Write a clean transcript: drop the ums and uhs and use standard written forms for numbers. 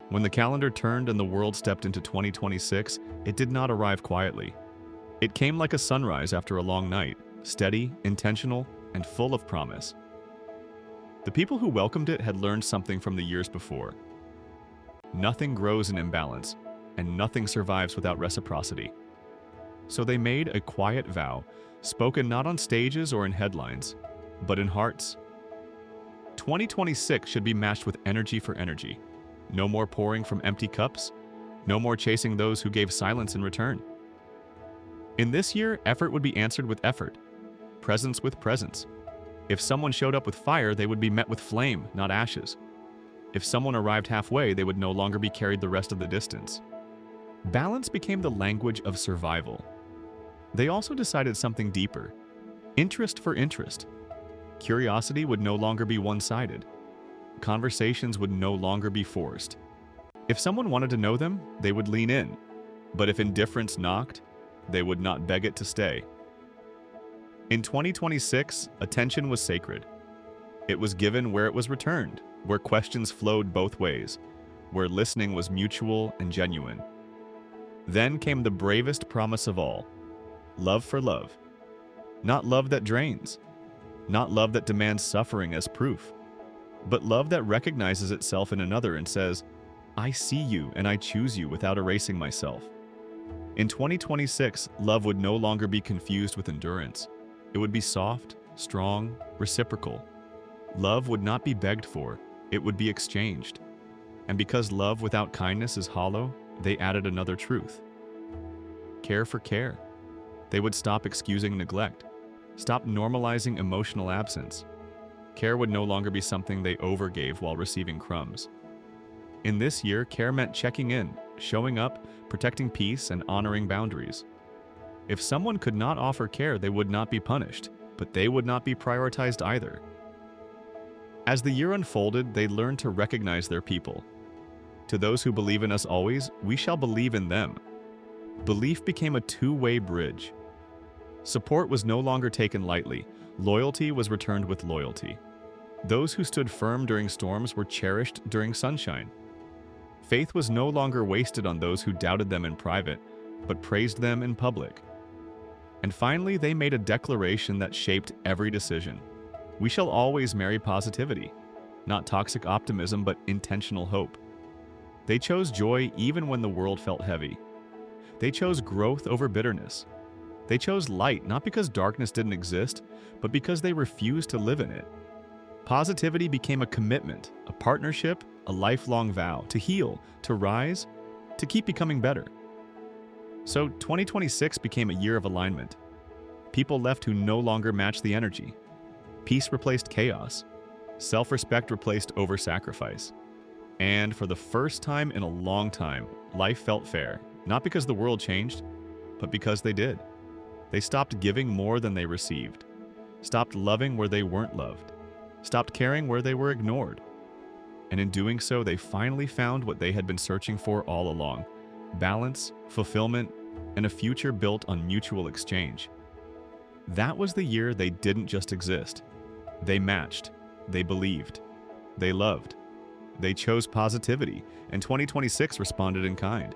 When the calendar turned and the world stepped into 2026, it did not arrive quietly. It came like a sunrise after a long night, steady, intentional, and full of promise. The people who welcomed it had learned something from the years before. Nothing grows in imbalance, and nothing survives without reciprocity. So they made a quiet vow, spoken not on stages or in headlines, but in hearts. 2026 should be matched with energy for energy. No more pouring from empty cups. No more chasing those who gave silence in return. In this year, effort would be answered with effort, presence with presence. If someone showed up with fire, they would be met with flame, not ashes. If someone arrived halfway, they would no longer be carried the rest of the distance. Balance became the language of survival. They also decided something deeper. Interest for interest. Curiosity would no longer be one-sided. Conversations would no longer be forced. If someone wanted to know them, they would lean in. But if indifference knocked, they would not beg it to stay. In 2026, attention was sacred. It was given where it was returned, where questions flowed both ways, where listening was mutual and genuine. Then came the bravest promise of all: love for love. Not love that drains, not love that demands suffering as proof, but love that recognizes itself in another and says, I see you and I choose you without erasing myself. In 2026, love would no longer be confused with endurance. It would be soft, strong, reciprocal. Love would not be begged for, it would be exchanged. And because love without kindness is hollow, they added another truth. Care for care. They would stop excusing neglect, stop normalizing emotional absence. Care would no longer be something they overgave while receiving crumbs. In this year, care meant checking in, showing up, protecting peace, and honoring boundaries. If someone could not offer care, they would not be punished, but they would not be prioritized either. As the year unfolded, they learned to recognize their people. To those who believe in us always, we shall believe in them. Belief became a two-way bridge. Support was no longer taken lightly. Loyalty was returned with loyalty. Those who stood firm during storms were cherished during sunshine. Faith was no longer wasted on those who doubted them in private, but praised them in public. And finally, they made a declaration that shaped every decision. We shall always marry positivity, not toxic optimism, but intentional hope. They chose joy even when the world felt heavy. They chose growth over bitterness. They chose light not because darkness didn't exist, but because they refused to live in it. Positivity became a commitment, a partnership, a lifelong vow to heal, to rise, to keep becoming better. So 2026 became a year of alignment. People left who no longer matched the energy. Peace replaced chaos. Self-respect replaced over-sacrifice. And for the first time in a long time, life felt fair, not because the world changed, but because they did. They stopped giving more than they received, stopped loving where they weren't loved, stopped caring where they were ignored. And in doing so, they finally found what they had been searching for all along: balance, fulfillment, and a future built on mutual exchange. That was the year they didn't just exist. They matched, they believed, they loved, they chose positivity, and 2026 responded in kind.